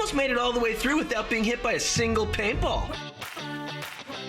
almost made it all the way through without being hit by a single paintball.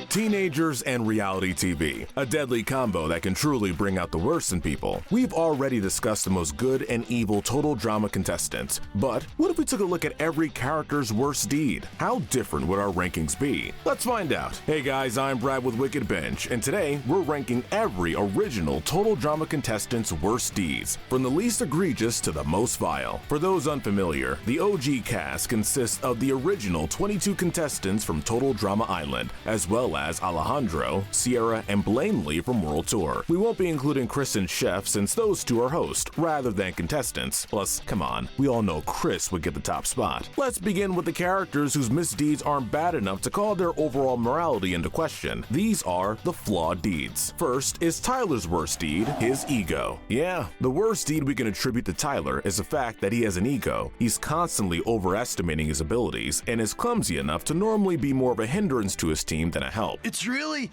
Teenagers and reality TV, a deadly combo that can truly bring out the worst in people. We've already discussed the most good and evil total drama contestants, but what if we took a look at every character's worst deed? How different would our rankings be? Let's find out. Hey guys, I'm Brad with Wicked Binge, and today we're ranking every original total drama contestant's worst deeds, from the least egregious to the most vile. For those unfamiliar, the OG cast consists of the original 22 contestants from Total Drama Island, as well as Alejandro, Sierra, and Blanley from World Tour. We won't be including Chris and Chef since those two are hosts rather than contestants. Plus, come on, we all know Chris would get the top spot. Let's begin with the characters whose misdeeds aren't bad enough to call their overall morality into question. These are the flawed deeds. First is Tyler's worst deed, his ego. Yeah, the worst deed we can attribute to Tyler is the fact that he has an ego. He's constantly overestimating his abilities and is clumsy enough to normally be more of a hindrance to his team than a help. It's really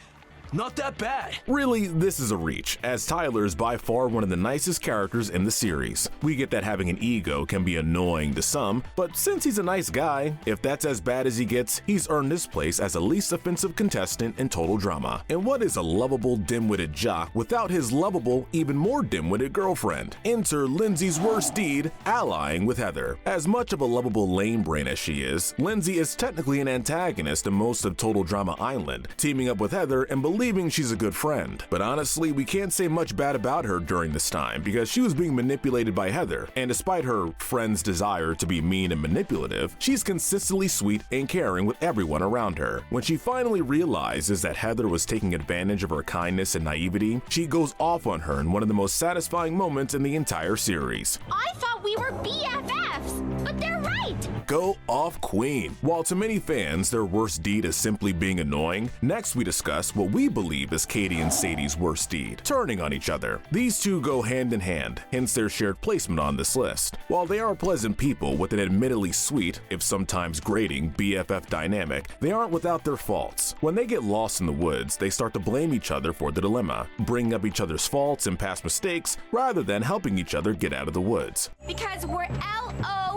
not that bad. Really, this is a reach, as Tyler is by far one of the nicest characters in the series. We get that having an ego can be annoying to some, but since he's a nice guy, if that's as bad as he gets, he's earned this place as the least offensive contestant in Total Drama. And what is a lovable, dim-witted jock without his lovable, even more dim-witted girlfriend? Enter Lindsay's worst deed, allying with Heather. As much of a lovable lame brain as she is, Lindsay is technically an antagonist in most of Total Drama Island, teaming up with Heather and believing she's a good friend. But honestly, we can't say much bad about her during this time because she was being manipulated by Heather, and despite her friend's desire to be mean and manipulative, she's consistently sweet and caring with everyone around her. When she finally realizes that Heather was taking advantage of her kindness and naivety, she goes off on her in one of the most satisfying moments in the entire series. I thought we were BFFs, but they're right! Go off queen. While to many fans, their worst deed is simply being annoying, next we discuss what we believe is Katie and Sadie's worst deed, turning on each other. These two go hand in hand, hence their shared placement on this list. While they are pleasant people with an admittedly sweet, if sometimes grating, BFF dynamic, they aren't without their faults. When they get lost in the woods, they start to blame each other for the dilemma, bringing up each other's faults and past mistakes rather than helping each other get out of the woods. Because we're LOST.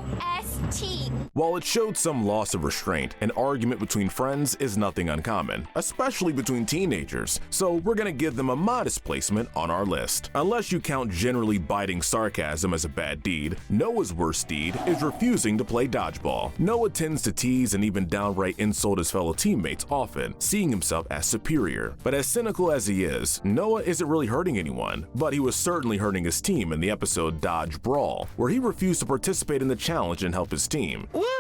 While it showed some loss of restraint, an argument between friends is nothing uncommon, especially between teenagers, so we're gonna give them a modest placement on our list. Unless you count generally biting sarcasm as a bad deed, Noah's worst deed is refusing to play dodgeball. Noah tends to tease and even downright insult his fellow teammates often, seeing himself as superior. But as cynical as he is, Noah isn't really hurting anyone, but he was certainly hurting his team in the episode Dodge Brawl, where he refused to participate in the challenge and help his team. Woohoo!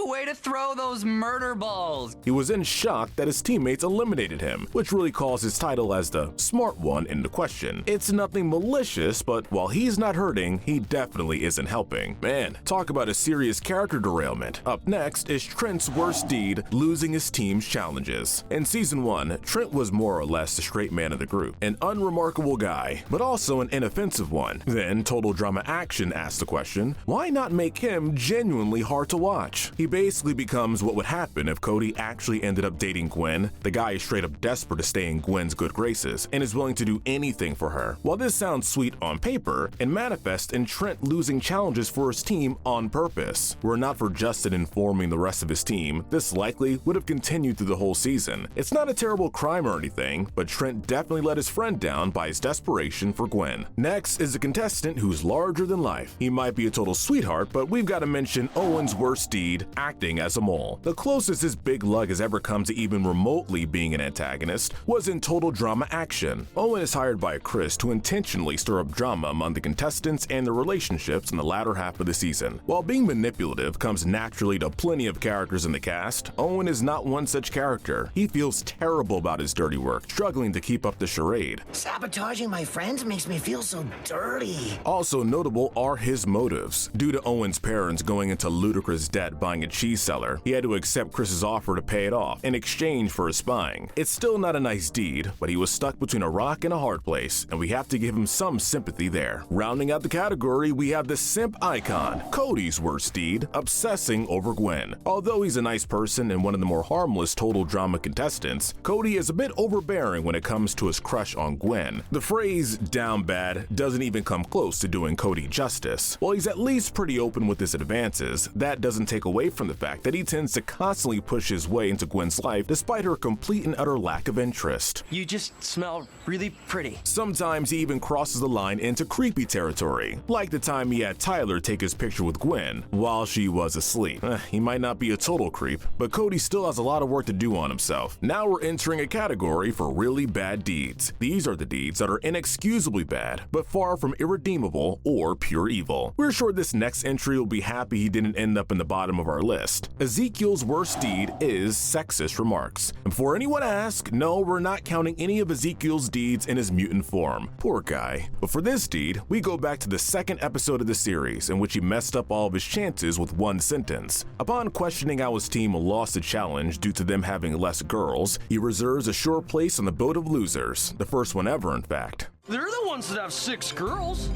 Way to throw those murder balls! He was in shock that his teammates eliminated him, which really calls his title as the smart one into question. It's nothing malicious, but while he's not hurting, he definitely isn't helping. Man, talk about a serious character derailment. Up next is Trent's worst deed, losing his team's challenges. In Season 1, Trent was more or less the straight man of the group, an unremarkable guy, but also an inoffensive one. Then Total Drama Action asked the question, why not make him genuinely hard to watch? He basically becomes what would happen if Cody actually ended up dating Gwen. The guy is straight up desperate to stay in Gwen's good graces and is willing to do anything for her. While this sounds sweet on paper, it manifests in Trent losing challenges for his team on purpose. Were it not for Justin informing the rest of his team, this likely would have continued through the whole season. It's not a terrible crime or anything, but Trent definitely let his friend down by his desperation for Gwen. Next is a contestant who's larger than life. He might be a total sweetheart, but we've got to mention Owen's worst deed, acting as a mole. The closest his big lug has ever come to even remotely being an antagonist was in Total Drama Action. Owen is hired by Chris to intentionally stir up drama among the contestants and their relationships in the latter half of the season. While being manipulative comes naturally to plenty of characters in the cast, Owen is not one such character. He feels terrible about his dirty work, struggling to keep up the charade. Sabotaging my friends makes me feel so dirty. Also notable are his motives. Due to Owen's parents going into ludicrous debt buying a cheese seller, he had to accept Chris's offer to pay it off in exchange for his spying. It's still not a nice deed, but he was stuck between a rock and a hard place, and we have to give him some sympathy there. Rounding out the category, we have the simp icon, Cody's worst deed, obsessing over Gwen. Although he's a nice person and one of the more harmless Total Drama contestants, Cody is a bit overbearing when it comes to his crush on Gwen. The phrase "down bad" doesn't even come close to doing Cody justice. While he's at least pretty open with his advances, that doesn't take away from the fact that he tends to constantly push his way into Gwen's life despite her complete and utter lack of interest. You just smell really pretty. Sometimes he even crosses the line into creepy territory, like the time he had Tyler take his picture with Gwen while she was asleep. He might not be a total creep, but Cody still has a lot of work to do on himself. Now we're entering a category for really bad deeds. These are the deeds that are inexcusably bad, but far from irredeemable or pure evil. We're sure this next entry will be happy he didn't end up in the bottom of our list. Ezekiel's worst deed is sexist remarks. And before anyone asks, no, we're not counting any of Ezekiel's deeds in his mutant form. Poor guy. But for this deed, we go back to the second episode of the series in which he messed up all of his chances with one sentence. Upon questioning how his team lost the challenge due to them having less girls, he reserves a sure place on the boat of losers, the first one ever in fact. They're the ones that have 6 girls.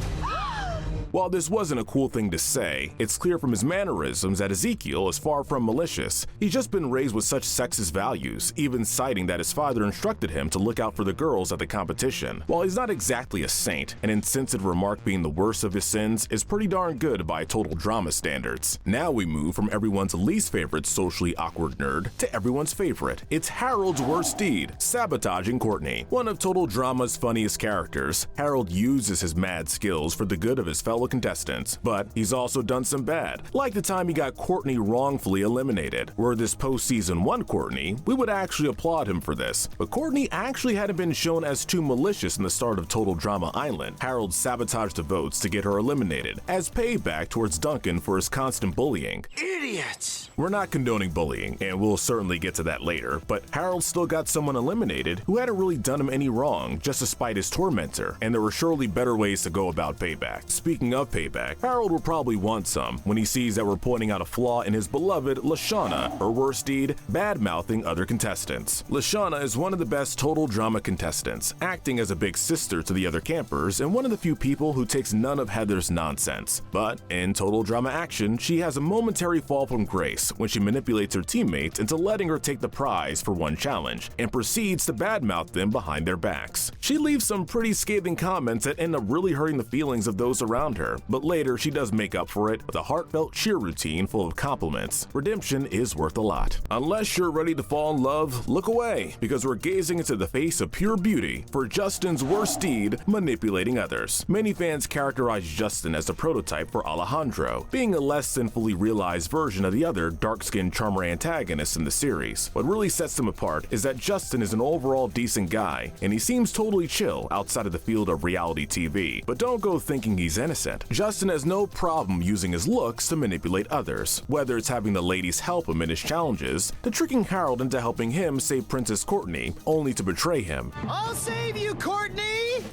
While this wasn't a cool thing to say, it's clear from his mannerisms that Ezekiel is far from malicious. He's just been raised with such sexist values, even citing that his father instructed him to look out for the girls at the competition. While he's not exactly a saint, an insensitive remark being the worst of his sins is pretty darn good by total drama standards. Now we move from everyone's least favorite socially awkward nerd to everyone's favorite. It's Harold's worst deed, sabotaging Courtney. One of Total Drama's funniest characters, Harold uses his mad skills for the good of his fellow contestants, but he's also done some bad, like the time he got Courtney wrongfully eliminated. Were this post-season 1 Courtney, we would actually applaud him for this, but Courtney actually hadn't been shown as too malicious in the start of Total Drama Island. Harold sabotaged the votes to get her eliminated, as payback towards Duncan for his constant bullying. Idiots! We're not condoning bullying, and we'll certainly get to that later, but Harold still got someone eliminated who hadn't really done him any wrong, just to spite his tormentor, and there were surely better ways to go about payback. Speaking of payback, Harold will probably want some when he sees that we're pointing out a flaw in his beloved Lashana, her worst deed, bad-mouthing other contestants. Lashana is one of the best Total Drama contestants, acting as a big sister to the other campers and one of the few people who takes none of Heather's nonsense. But in Total Drama action, she has a momentary fall from grace when she manipulates her teammates into letting her take the prize for one challenge and proceeds to badmouth them behind their backs. She leaves some pretty scathing comments that end up really hurting the feelings of those around her, but later she does make up for it with a heartfelt Shyr routine full of compliments. Redemption is worth a lot. Unless you're ready to fall in love, look away, because we're gazing into the face of pure beauty for Justin's worst deed, manipulating others. Many fans characterize Justin as the prototype for Alejandro, being a less than fully realized version of the other dark-skinned charmer antagonists in the series. What really sets them apart is that Justin is an overall decent guy, and he seems totally chill outside of the field of reality TV. But don't go thinking he's innocent. Justin has no problem using his looks to manipulate others, whether it's having the ladies help him in his challenges, to tricking Harold into helping him save Princess Courtney, only to betray him. I'll save you, Courtney!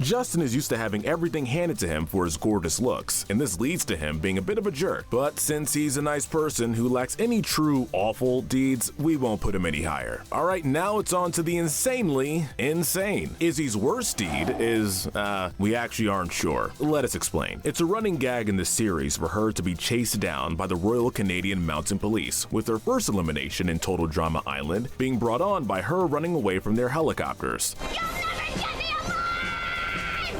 Justin is used to having everything handed to him for his gorgeous looks, and this leads to him being a bit of a jerk. But since he's a nice person who lacks any true awful deeds, we won't put him any higher. Alright, now it's on to the insanely insane. Izzy's worst deed is, we actually aren't sure. Let us explain. It's a running gag in the series for her to be chased down by the Royal Canadian Mounted Police, with her first elimination in Total Drama Island being brought on by her running away from their helicopters.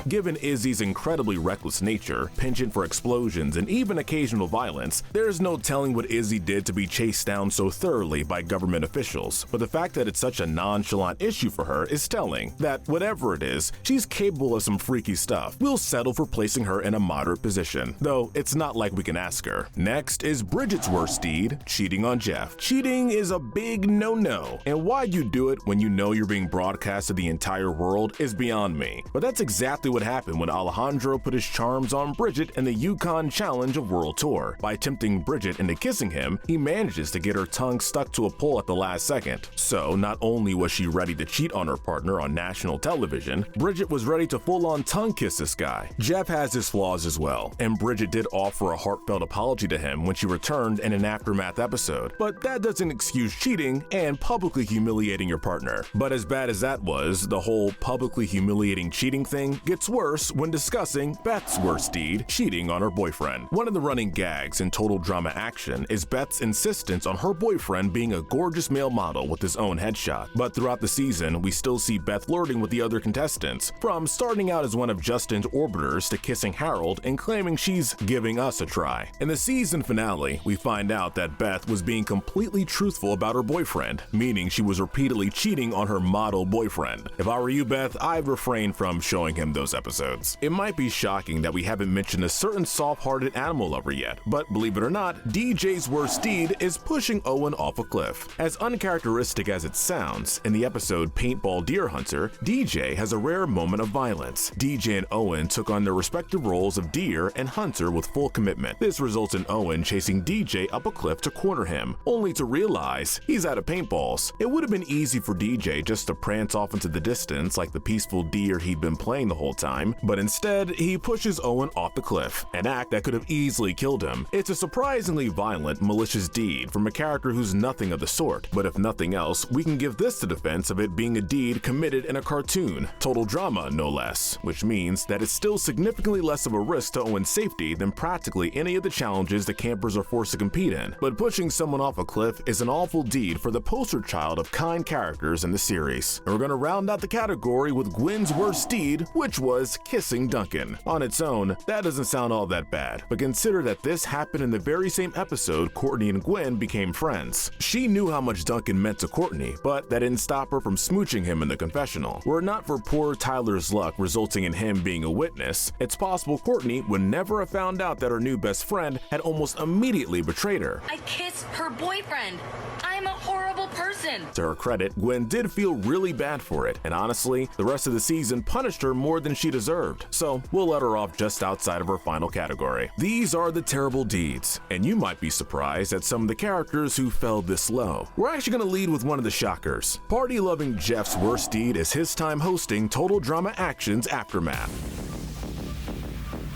Given Izzy's incredibly reckless nature, penchant for explosions, and even occasional violence, there's no telling what Izzy did to be chased down so thoroughly by government officials, but the fact that it's such a nonchalant issue for her is telling that whatever it is, she's capable of some freaky stuff. We'll settle for placing her in a moderate position, though it's not like we can ask her. Next is Bridget's worst deed, cheating on Jeff. Cheating is a big no-no, and why you do it when you know you're being broadcast to the entire world is beyond me. But that's exactly what happened when Alejandro put his charms on Bridget in the Yukon Challenge of World Tour. By tempting Bridget into kissing him, he manages to get her tongue stuck to a pole at the last second. So not only was she ready to cheat on her partner on national television, Bridget was ready to full-on tongue kiss this guy. Jeff has his flaws as well, and Bridget did offer a heartfelt apology to him when she returned in an aftermath episode. But that doesn't excuse cheating and publicly humiliating your partner. But as bad as that was, the whole publicly humiliating cheating thing gets gets worse when discussing Beth's worst deed, cheating on her boyfriend. One of the running gags in Total Drama Action is Beth's insistence on her boyfriend being a gorgeous male model with his own headshot. But throughout the season, we still see Beth flirting with the other contestants, from starting out as one of Justin's orbiters to kissing Harold and claiming she's giving us a try. In the season finale, we find out that Beth was being completely truthful about her boyfriend, meaning she was repeatedly cheating on her model boyfriend. If I were you, Beth, I'd refrain from showing him those episodes. It might be shocking that we haven't mentioned a certain soft-hearted animal lover yet, but believe it or not, DJ's worst deed is pushing Owen off a cliff. As uncharacteristic as it sounds, in the episode Paintball Deer Hunter, DJ has a rare moment of violence. DJ and Owen took on their respective roles of deer and hunter with full commitment. This results in Owen chasing DJ up a cliff to corner him, only to realize he's out of paintballs. It would have been easy for DJ just to prance off into the distance like the peaceful deer he'd been playing the whole time, but instead he pushes Owen off the cliff, an act that could have easily killed him. It's a surprisingly violent, malicious deed from a character who's nothing of the sort, but if nothing else, we can give this the defense of it being a deed committed in a cartoon, Total Drama no less, which means that it's still significantly less of a risk to Owen's safety than practically any of the challenges the campers are forced to compete in. But pushing someone off a cliff is an awful deed for the poster child of kind characters in the series. And we're gonna round out the category with Gwen's worst deed, which was kissing Duncan. On its own, that doesn't sound all that bad, but consider that this happened in the very same episode Courtney and Gwen became friends. She knew how much Duncan meant to Courtney, but that didn't stop her from smooching him in the confessional. Were it not for poor Tyler's luck resulting in him being a witness, it's possible Courtney would never have found out that her new best friend had almost immediately betrayed her. I kissed her boyfriend. I'm a horrible person. To her credit, Gwen did feel really bad for it, and honestly, the rest of the season punished her more than she deserved, so we'll let her off just outside of her final category. These are the terrible deeds, and you might be surprised at some of the characters who fell this low. We're actually going to lead with one of the shockers. Party-loving Jeff's worst deed is his time hosting Total Drama Action's Aftermath.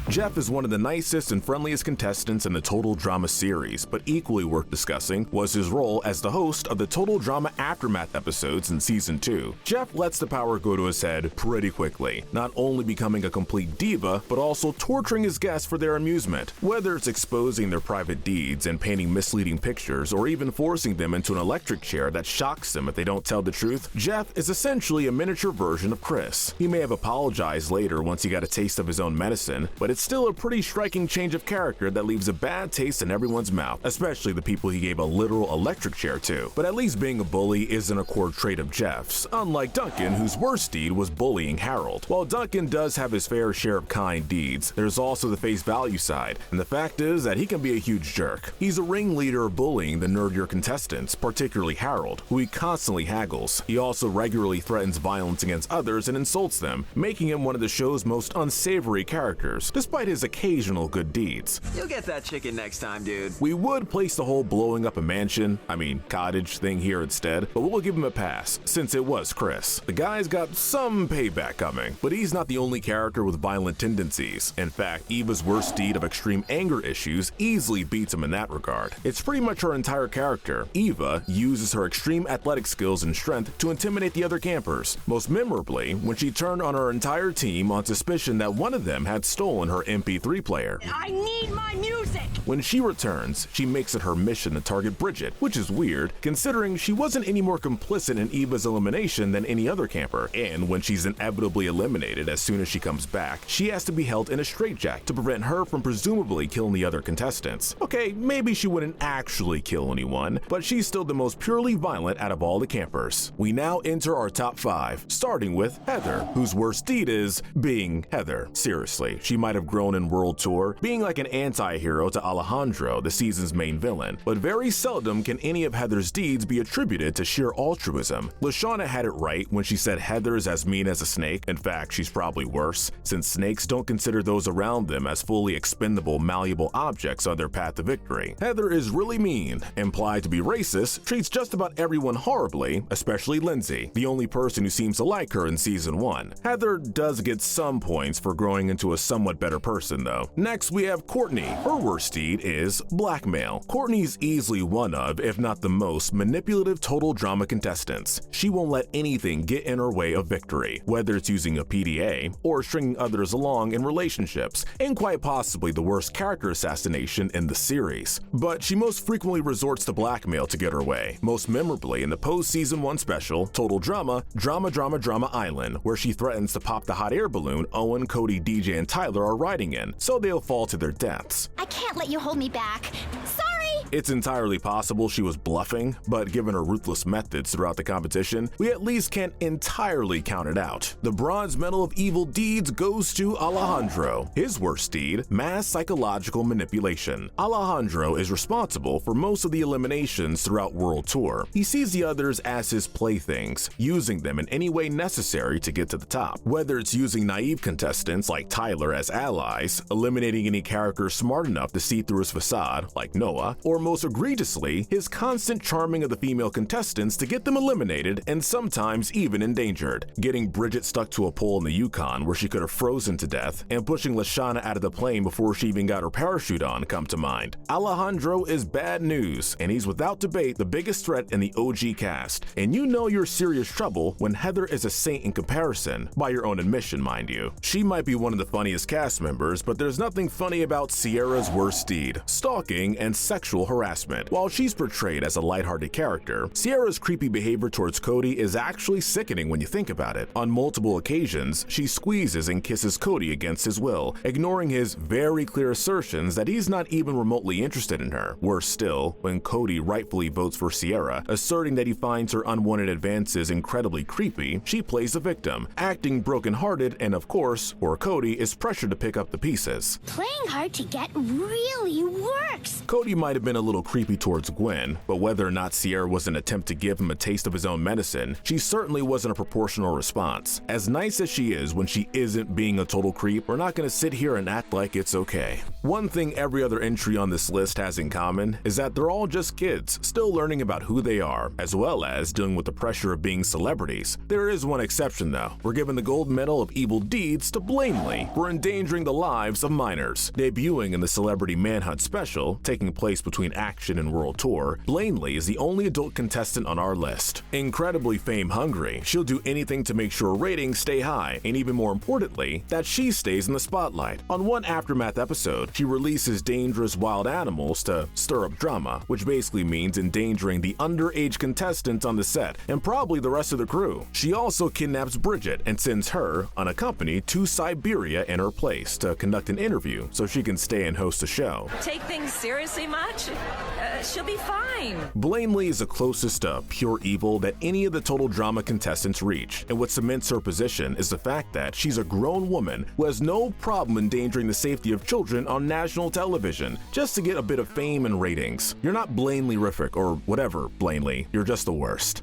Jeff is one of the nicest and friendliest contestants in the Total Drama series, but equally worth discussing was his role as the host of the Total Drama Aftermath episodes in Season 2. Jeff lets the power go to his head pretty quickly, not only becoming a complete diva, but also torturing his guests for their amusement. Whether it's exposing their private deeds and painting misleading pictures, or even forcing them into an electric chair that shocks them if they don't tell the truth, Jeff is essentially a miniature version of Chris. He may have apologized later once he got a taste of his own medicine, but it's still a pretty striking change of character that leaves a bad taste in everyone's mouth, especially the people he gave a literal electric chair to. But at least being a bully isn't a core trait of Jeff's, unlike Duncan, whose worst deed was bullying Harold. While Duncan does have his fair share of kind deeds, there's also the face value side, and the fact is that he can be a huge jerk. He's a ringleader of bullying the nerdier contestants, particularly Harold, who he constantly haggles. He also regularly threatens violence against others and insults them, making him one of the show's most unsavory characters, despite his occasional good deeds. You'll get that chicken next time, dude. We would place the whole blowing up a mansion, cottage thing here instead, but we'll give him a pass, since it was Chris. The guy's got some payback coming, but he's not the only character with violent tendencies. In fact, Eva's worst deed of extreme anger issues easily beats him in that regard. It's pretty much her entire character. Eva uses her extreme athletic skills and strength to intimidate the other campers, most memorably when she turned on her entire team on suspicion that one of them had stolen her MP3 player. I need my music. When she returns, she makes it her mission to target Bridget, which is weird, considering she wasn't any more complicit in Eva's elimination than any other camper, and when she's inevitably eliminated as soon as she comes back, she has to be held in a straitjacket to prevent her from presumably killing the other contestants. Okay, maybe she wouldn't actually kill anyone, but she's still the most purely violent out of all the campers. We now enter our top 5, starting with Heather, whose worst deed is being Heather. Seriously, she might have grown in World Tour, being like an anti-hero to Alejandro, the season's main villain, but very seldom can any of Heather's deeds be attributed to sheer altruism. LaShawna had it right when she said Heather's as mean as a snake. In fact, she's probably worse, since snakes don't consider those around them as fully expendable, malleable objects on their path to victory. Heather is really mean, implied to be racist, treats just about everyone horribly, especially Lindsay, the only person who seems to like her in Season 1. Heather does get some points for growing into a somewhat better funnier person though. Next we have Courtney. Her worst deed is blackmail. Courtney's easily one of, if not the most, manipulative total drama contestants. She won't let anything get in her way of victory, whether it's using a PDA or stringing others along in relationships, and quite possibly the worst character assassination in the series. But she most frequently resorts to blackmail to get her way, most memorably in the post-season 1 special, Total Drama Island, where she threatens to pop the hot air balloon Owen, Cody, DJ, and Tyler are riding in, so they'll fall to their deaths. I can't let you hold me back. Sorry! It's entirely possible she was bluffing, but given her ruthless methods throughout the competition, we at least can't entirely count it out. The bronze medal of evil deeds goes to Alejandro. His worst deed, mass psychological manipulation. Alejandro is responsible for most of the eliminations throughout World Tour. He sees the others as his playthings, using them in any way necessary to get to the top. Whether it's using naive contestants like Tyler as allies, eliminating any character smart enough to see through his facade, like Noah, or most egregiously, his constant charming of the female contestants to get them eliminated and sometimes even endangered. Getting Bridget stuck to a pole in the Yukon where she could have frozen to death, and pushing Lashana out of the plane before she even got her parachute on come to mind. Alejandro is bad news, and he's without debate the biggest threat in the OG cast, and you know you're serious trouble when Heather is a saint in comparison, by your own admission mind you. She might be one of the funniest cast members, but there's nothing funny about Sierra's worst deed, stalking and sexual harassment. While she's portrayed as a lighthearted character, Sierra's creepy behavior towards Cody is actually sickening when you think about it. On multiple occasions, she squeezes and kisses Cody against his will, ignoring his very clear assertions that he's not even remotely interested in her. Worse still, when Cody rightfully votes for Sierra, asserting that he finds her unwanted advances incredibly creepy, she plays the victim, acting brokenhearted, and of course, poor Cody is pressured to pick up the pieces. Playing hard to get really works. Cody might have been a little creepy towards Gwen, but whether or not Sierra was an attempt to give him a taste of his own medicine, she certainly wasn't a proportional response. As nice as she is when she isn't being a total creep, we're not gonna sit here and act like it's okay. One thing every other entry on this list has in common is that they're all just kids, still learning about who they are, as well as dealing with the pressure of being celebrities. There is one exception though. We're giving the gold medal of evil deeds to Blaney for endangering the lives of minors. Debuting in the Celebrity Manhunt special, taking place between Action and World Tour, Blaney is the only adult contestant on our list. Incredibly fame-hungry, she'll do anything to make sure ratings stay high, and even more importantly, that she stays in the spotlight. On one Aftermath episode, she releases dangerous wild animals to stir up drama, which basically means endangering the underage contestants on the set, and probably the rest of the crew. She also kidnaps Bridget and sends her, unaccompanied, to Siberia in her place to conduct an interview so she can stay and host a show. Take things seriously much? She'll be fine. Blaney is the closest to pure evil that any of the Total Drama contestants reach, and what cements her position is the fact that she's a grown woman who has no problem endangering the safety of children on national television just to get a bit of fame and ratings. You're not Blaney-rific or whatever, Blaney, you're just the worst.